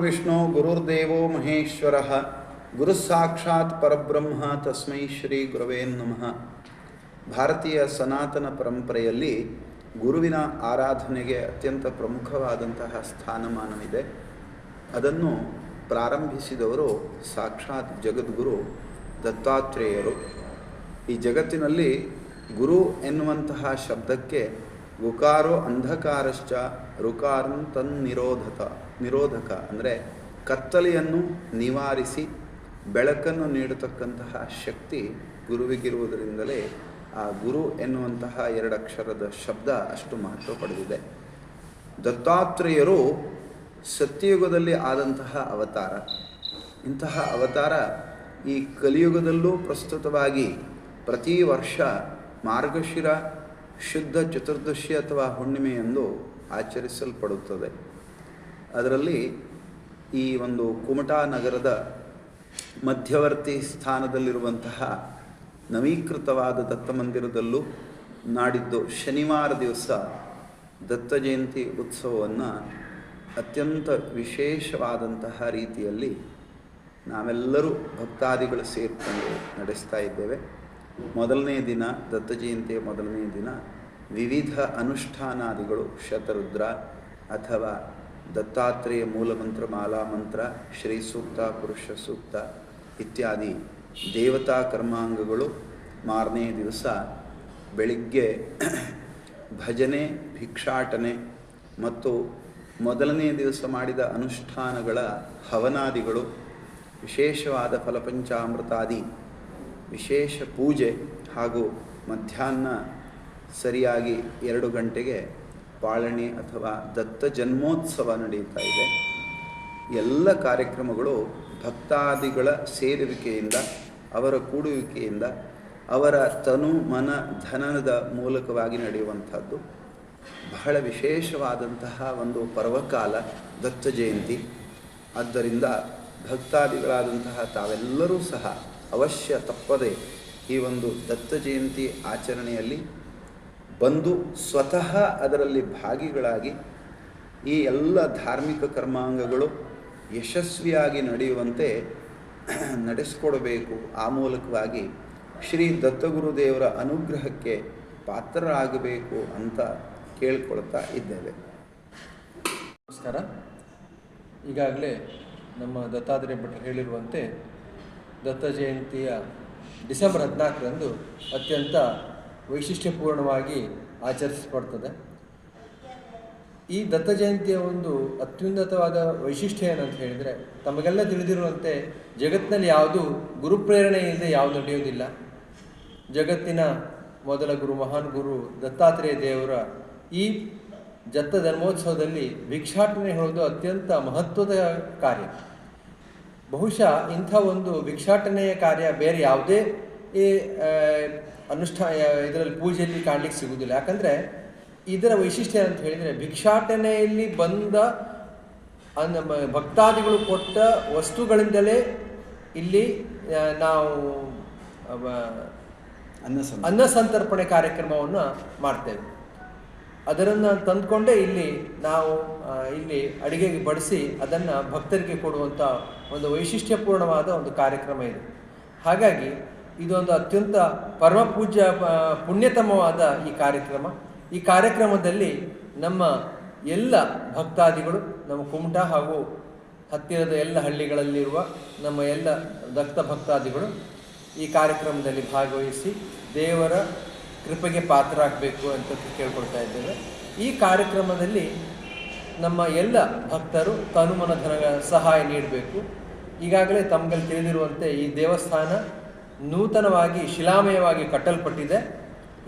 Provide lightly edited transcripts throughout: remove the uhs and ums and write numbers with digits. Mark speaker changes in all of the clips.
Speaker 1: ಗುರುರ್ವಿಷ್ಣು ಗುರುರ್ದೇವೋ ಮಹೇಶ್ವರ ಗುರುಸಾಕ್ಷಾತ್ ಪರಬ್ರಹ್ಮ ತಸ್ಮೈ ಶ್ರೀ ಗುರವೇ ನಮಃ. ಭಾರತೀಯ ಸನಾತನ ಪರಂಪರೆಯಲ್ಲಿ ಗುರುವಿನ ಆರಾಧನೆಗೆ ಅತ್ಯಂತ ಪ್ರಮುಖವಾದಂತಹ ಸ್ಥಾನಮಾನವಿದೆ. ಅದನ್ನು ಪ್ರಾರಂಭಿಸಿದವರು ಸಾಕ್ಷಾತ್ ಜಗದ್ಗುರು ದತ್ತಾತ್ರೇಯರು. ಈ ಜಗತ್ತಿನಲ್ಲಿ ಗುರು ಎನ್ನುವಂತಹ ಶಬ್ದಕ್ಕೆ ಗುಕಾರೋ ಅಂಧಕಾರಶ್ಚ ರುಕಾರಂ ನಿರೋಧಕ ಅಂದರೆ ಕತ್ತಲೆಯನ್ನು ನಿವಾರಿಸಿ ಬೆಳಕನ್ನು ನೀಡತಕ್ಕಂತಹ ಶಕ್ತಿ ಗುರುವಿಗಿರುವುದರಿಂದಲೇ ಆ ಗುರು ಎನ್ನುವಂತಹ ಎರಡಕ್ಷರದ ಶಬ್ದ ಅಷ್ಟು ಮಹತ್ವ ಪಡೆದಿದೆ. ದತ್ತಾತ್ರೇಯರು ಸತ್ಯಯುಗದಲ್ಲಿ ಆದಂತಹ ಅವತಾರ. ಇಂತಹ ಅವತಾರ ಈ ಕಲಿಯುಗದಲ್ಲೂ ಪ್ರಸ್ತುತವಾಗಿ ಪ್ರತಿ ವರ್ಷ ಮಾರ್ಗಶಿರ ಶುದ್ಧ ಚತುರ್ದಶಿ ಅಥವಾ ಹುಣ್ಣಿಮೆಯಂದು ಆಚರಿಸಲ್ಪಡುತ್ತದೆ. ಅದರಲ್ಲಿ ಈ ಒಂದು ಕುಮಟಾ ನಗರದ ಮಧ್ಯವರ್ತಿ ಸ್ಥಾನದಲ್ಲಿರುವಂತಹ ನವೀಕೃತವಾದ ದತ್ತ ಮಂದಿರದಲ್ಲೂ ನಾಡಿದ್ದು ಶನಿವಾರ ದಿವಸ ದತ್ತ ಜಯಂತಿ ಉತ್ಸವವನ್ನು ಅತ್ಯಂತ ವಿಶೇಷವಾದಂತಹ ರೀತಿಯಲ್ಲಿ ನಾವೆಲ್ಲರೂ ಭಕ್ತಾದಿಗಳು ಸೇರಿಕೊಂಡು ನಡೆಸ್ತಾ ಇದ್ದೇವೆ. ಮೊದಲನೇ ದಿನ ದತ್ತ ಜಯಂತಿಯ ಮೊದಲನೇ ದಿನ ವಿವಿಧ ಅನುಷ್ಠಾನಾದಿಗಳು, ಶತರುದ್ರ ಅಥವಾ ದತ್ತಾತ್ರೇಯ ಮೂಲಮಂತ್ರ, ಮಾಲಾ ಮಂತ್ರ, ಶ್ರೀ ಸೂಕ್ತ, ಪುರುಷ ಸೂಕ್ತ ಇತ್ಯಾದಿ ದೇವತಾ ಕರ್ಮಾಂಗಗಳು. ಮಾರನೇ ದಿವಸ ಬೆಳಿಗ್ಗೆ ಭಜನೆ, ಭಿಕ್ಷಾಟನೆ ಮತ್ತು ಮೊದಲನೇ ದಿವಸ ಮಾಡಿದ ಅನುಷ್ಠಾನಗಳ ಹವನಾದಿಗಳು, ವಿಶೇಷವಾದ ಫಲಪಂಚಾಮೃತಾದಿ ವಿಶೇಷ ಪೂಜೆ ಹಾಗೂ ಮಧ್ಯಾಹ್ನ ಸರಿಯಾಗಿ 2 ಗಂಟೆಗೆ ಪಾಳಣಿ ಅಥವಾ ದತ್ತ ಜನ್ಮೋತ್ಸವ ನಡೆಯುತ್ತಾ ಇದೆ. ಎಲ್ಲ ಕಾರ್ಯಕ್ರಮಗಳು ಭಕ್ತಾದಿಗಳ ಸೇರುವಿಕೆಯಿಂದ, ಅವರ ಕೂಡುವಿಕೆಯಿಂದ, ಅವರ ತನು ಮನ ಧನದ ಮೂಲಕವಾಗಿ ನಡೆಯುವಂಥದ್ದು. ಬಹಳ ವಿಶೇಷವಾದಂತಹ ಒಂದು ಪರ್ವಕಾಲ ದತ್ತ ಜಯಂತಿ. ಆದ್ದರಿಂದ ಭಕ್ತಾದಿಗಳಾದಂತಹ ತಾವೆಲ್ಲರೂ ಸಹ ಅವಶ್ಯ ತಪ್ಪದೆ ಈ ಒಂದು ದತ್ತ ಜಯಂತಿ ಆಚರಣೆಯಲ್ಲಿ ಬಂದು ಸ್ವತಃ ಅದರಲ್ಲಿ ಭಾಗಿಗಳಾಗಿ ಈ ಎಲ್ಲ ಧಾರ್ಮಿಕ ಕರ್ಮಾಂಗಗಳು ಯಶಸ್ವಿಯಾಗಿ ನಡೆಯುವಂತೆ ನಡೆಸಿಕೊಡಬೇಕು. ಆ ಮೂಲಕವಾಗಿ ಶ್ರೀ ದತ್ತಗುರುದೇವರ ಅನುಗ್ರಹಕ್ಕೆ ಪಾತ್ರರಾಗಬೇಕು ಅಂತ ಕೇಳಿಕೊಳ್ತಾ ಇದ್ದೇವೆ.
Speaker 2: ನಮಸ್ಕಾರ. ಈಗಾಗಲೇ ನಮ್ಮ ದತ್ತಾತ್ರೇಯ ಭಟ್ರು ಹೇಳಿರುವಂತೆ ದತ್ತ ಜಯಂತಿಯ ಡಿಸೆಂಬರ್ 14ರಂದು ಅತ್ಯಂತ ವೈಶಿಷ್ಟ್ಯಪೂರ್ಣವಾಗಿ ಆಚರಿಸಲ್ಪಡ್ತದೆ. ಈ ದತ್ತ ಜಯಂತಿಯ ಒಂದು ಅತ್ಯುನ್ನತವಾದ ವೈಶಿಷ್ಟ್ಯ ಏನಂತ ಹೇಳಿದರೆ, ತಮಗೆಲ್ಲ ತಿಳಿದಿರುವಂತೆ ಜಗತ್ತಿನಲ್ಲಿ ಯಾವುದು ಗುರುಪ್ರೇರಣೆ ಇಲ್ಲದೆ ಯಾವುದು ನಡೆಯುವುದಿಲ್ಲ. ಜಗತ್ತಿನ ಮೊದಲ ಗುರು, ಮಹಾನ್ ಗುರು ದತ್ತಾತ್ರೇಯ ದೇವರ ಈ ದತ್ತ ಧರ್ಮೋತ್ಸವದಲ್ಲಿ ಭಿಕ್ಷಾಟನೆ ಹೇಳೋದು ಅತ್ಯಂತ ಮಹತ್ವದ ಕಾರ್ಯ. ಬಹುಶಃ ಇಂಥ ಒಂದು ಭಿಕ್ಷಾಟನೆಯ ಕಾರ್ಯ ಬೇರೆ ಯಾವುದೇ ಇದರಲ್ಲಿ ಪೂಜೆಯಲ್ಲಿ ಕಾಣಲಿಕ್ಕೆ ಸಿಗುವುದಿಲ್ಲ. ಯಾಕಂದರೆ ಇದರ ವೈಶಿಷ್ಟ್ಯ ಅಂತ ಹೇಳಿದರೆ, ಭಿಕ್ಷಾಟನೆಯಲ್ಲಿ ಬಂದ ನಮ್ಮ ಭಕ್ತಾದಿಗಳು ಕೊಟ್ಟ ವಸ್ತುಗಳಿಂದಲೇ ಇಲ್ಲಿ ನಾವು ಅನ್ನಸಂತರ್ಪಣೆ ಕಾರ್ಯಕ್ರಮವನ್ನು ಮಾಡ್ತೇವೆ. ಅದನ್ನು ತಂದುಕೊಂಡೇ ಇಲ್ಲಿ ನಾವು ಇಲ್ಲಿ ಅಡಿಗೆಗೆ ಬಡಿಸಿ ಅದನ್ನು ಭಕ್ತರಿಗೆ ಕೊಡುವಂಥ ಒಂದು ವೈಶಿಷ್ಟ್ಯಪೂರ್ಣವಾದ ಒಂದು ಕಾರ್ಯಕ್ರಮ ಇದೆ. ಹಾಗಾಗಿ ಇದೊಂದು ಅತ್ಯಂತ ಪರಮ ಪೂಜ್ಯ ಪುಣ್ಯತಮವಾದ ಈ ಕಾರ್ಯಕ್ರಮದಲ್ಲಿ ನಮ್ಮ ಎಲ್ಲ ಭಕ್ತಾದಿಗಳು, ನಮ್ಮ ಕುಮಟಾ ಹಾಗೂ ಹತ್ತಿರದ ಎಲ್ಲ ಹಳ್ಳಿಗಳಲ್ಲಿರುವ ನಮ್ಮ ಎಲ್ಲ ದತ್ತ ಭಕ್ತಾದಿಗಳು ಈ ಕಾರ್ಯಕ್ರಮದಲ್ಲಿ ಭಾಗವಹಿಸಿ ದೇವರ ಕೃಪೆಗೆ ಪಾತ್ರರಾಗಬೇಕು ಅಂತ ಕೇಳ್ಕೊಳ್ತಾ ಇದ್ದೇವೆ. ಈ ಕಾರ್ಯಕ್ರಮದಲ್ಲಿ ನಮ್ಮ ಎಲ್ಲ ಭಕ್ತರು ತನುಮನ ಧನ ಸಹಾಯ ನೀಡಬೇಕು. ಈಗಾಗಲೇ ತಮಗಲ್ಲಿ ತಿಳಿದಿರುವಂತೆ ಈ ದೇವಸ್ಥಾನ ನೂತನವಾಗಿ ಶಿಲಾಮಯವಾಗಿ ಕಟ್ಟಲ್ಪಟ್ಟಿದೆ.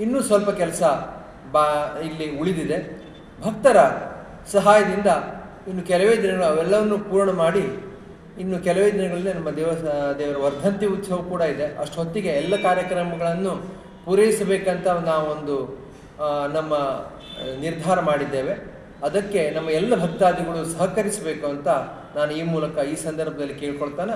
Speaker 2: ಇನ್ನೂ ಸ್ವಲ್ಪ ಕೆಲಸ ಇಲ್ಲಿ ಉಳಿದಿದೆ. ಭಕ್ತರ ಸಹಾಯದಿಂದ ಇನ್ನು ಕೆಲವೇ ದಿನಗಳು ಅವೆಲ್ಲವನ್ನು ಪೂರ್ಣ ಮಾಡಿ ಇನ್ನು ಕೆಲವೇ ದಿನಗಳಲ್ಲಿ ನಮ್ಮ ದೇವರ ವರ್ಧಂತಿ ಉತ್ಸವ ಕೂಡ ಇದೆ. ಅಷ್ಟೊತ್ತಿಗೆ ಎಲ್ಲ ಕಾರ್ಯಕ್ರಮಗಳನ್ನು ಪೂರೈಸಬೇಕಂತ ನಾವೊಂದು ನಮ್ಮ ನಿರ್ಧಾರ ಮಾಡಿದ್ದೇವೆ. ಅದಕ್ಕೆ ನಮ್ಮ ಎಲ್ಲ ಭಕ್ತಾದಿಗಳು ಸಹಕರಿಸಬೇಕು ಅಂತ ನಾನು ಈ ಮೂಲಕ ಈ ಸಂದರ್ಭದಲ್ಲಿ ಕೇಳ್ಕೊಳ್ತಾನೆ.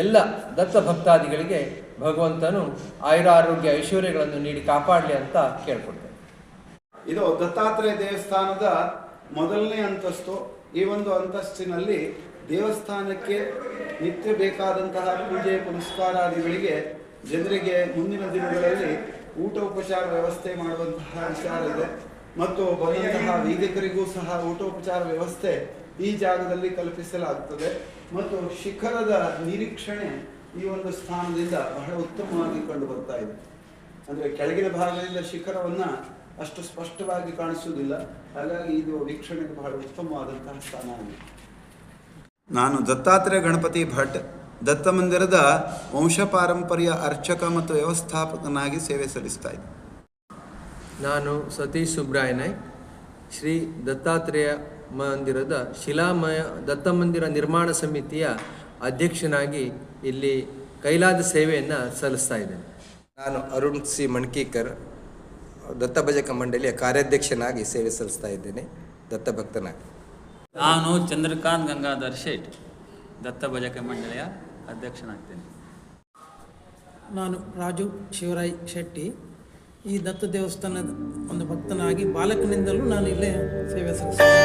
Speaker 2: ಎಲ್ಲ ದತ್ತ ಭಕ್ತಾದಿಗಳಿಗೆ ಭಗವಂತನು ಆಯುರಾರೋಗ್ಯ ಐಶ್ವರ್ಯಗಳನ್ನು ನೀಡಿ ಕಾಪಾಡಲಿ ಅಂತ ಕೇಳ್ಕೊಳ್ತೇನೆ.
Speaker 1: ಇದು ದತ್ತಾತ್ರೇಯ ದೇವಸ್ಥಾನದ ಮೊದಲನೇ ಅಂತಸ್ತು. ಈ ಒಂದು ಅಂತಸ್ತಿನಲ್ಲಿ ದೇವಸ್ಥಾನಕ್ಕೆ ನಿತ್ಯ ಬೇಕಾದಂತಹ ಪೂಜೆ ಪುನಸ್ಕಾರಾದಿಗಳಿಗೆ ಜನರಿಗೆ ಮುಂದಿನ ದಿನಗಳಲ್ಲಿ ಊಟ ಉಪಚಾರ ವ್ಯವಸ್ಥೆ ಮಾಡುವಂತಹ ವಿಚಾರ ಇದೆ. ಮತ್ತು ಬಂದಂತಹ ವೈದಿಕರಿಗೂ ಸಹ ಊಟೋಪಚಾರ ವ್ಯವಸ್ಥೆ ಈ ಜಾಗದಲ್ಲಿ ಕಲ್ಪಿಸಲಾಗುತ್ತದೆ. ಮತ್ತು ಶಿಖರದ ನಿರೀಕ್ಷಣೆ ಈ ಒಂದು ಸ್ಥಾನದಿಂದ ಬಹಳ ಉತ್ತಮವಾಗಿ ಕಂಡು ಬರ್ತಾ ಇದೆ. ಅಂದರೆ ಕೆಳಗಿನ ಭಾಗದಿಂದ ಶಿಖರವನ್ನು ಅಷ್ಟು ಸ್ಪಷ್ಟವಾಗಿ ಕಾಣಿಸುವುದಿಲ್ಲ, ಹಾಗಾಗಿ ಇದು ವೀಕ್ಷಣೆಗೆ ಬಹಳ ಉತ್ತಮವಾದಂತಹ ಸ್ಥಾನ ಆಗಿದೆ. ನಾನು ದತ್ತಾತ್ರೇಯ ಗಣಪತಿ ಭಟ್, ದತ್ತ ಮಂದಿರದ ವಂಶಪಾರಂಪರ್ಯ ಅರ್ಚಕ ಮತ್ತು ವ್ಯವಸ್ಥಾಪಕನಾಗಿ ಸೇವೆ ಸಲ್ಲಿಸ್ತಾ ಇದ್ದೆ.
Speaker 2: ನಾನು ಸತೀಶ್ ಸುಬ್ರಾಯ ನಾಯ್ಕ್, ಶ್ರೀ ದತ್ತಾತ್ರೇಯ ಮಂದಿರದ ಶಿಲಾಮಯ ದತ್ತ ಮಂದಿರ ನಿರ್ಮಾಣ ಸಮಿತಿಯ ಅಧ್ಯಕ್ಷನಾಗಿ ಇಲ್ಲಿ ಕೈಲಾದ ಸೇವೆಯನ್ನು ಸಲ್ಲಿಸ್ತಾ ಇದ್ದೇನೆ.
Speaker 3: ನಾನು ಅರುಣ್ ಸಿ ಮಣ್ಕೀಕರ್, ದತ್ತಭಜಕ ಮಂಡಳಿಯ ಕಾರ್ಯಾಧ್ಯಕ್ಷನಾಗಿ ಸೇವೆ ಸಲ್ಲಿಸ್ತಾ ಇದ್ದೇನೆ, ದತ್ತಭಕ್ತನಾಗಿ.
Speaker 4: ನಾನು ಚಂದ್ರಕಾಂತ್ ಗಂಗಾಧರ್ ಶೇಟ್, ದತ್ತಭಜಕ ಮಂಡಳಿಯ ಅಧ್ಯಕ್ಷನಾಗ್ತೇನೆ.
Speaker 5: ನಾನು ರಾಜು ಶಿವರಾಯ್ ಶೆಟ್ಟಿ, ಈ ದತ್ತ ದೇವಸ್ಥಾನದ ಒಂದು ಭಕ್ತನಾಗಿ ಬಾಲಕನಿಂದಲೂ ನಾನು ಇಲ್ಲೇ ಸೇವೆ ಸಲ್ಲಿಸ್ತೇನೆ.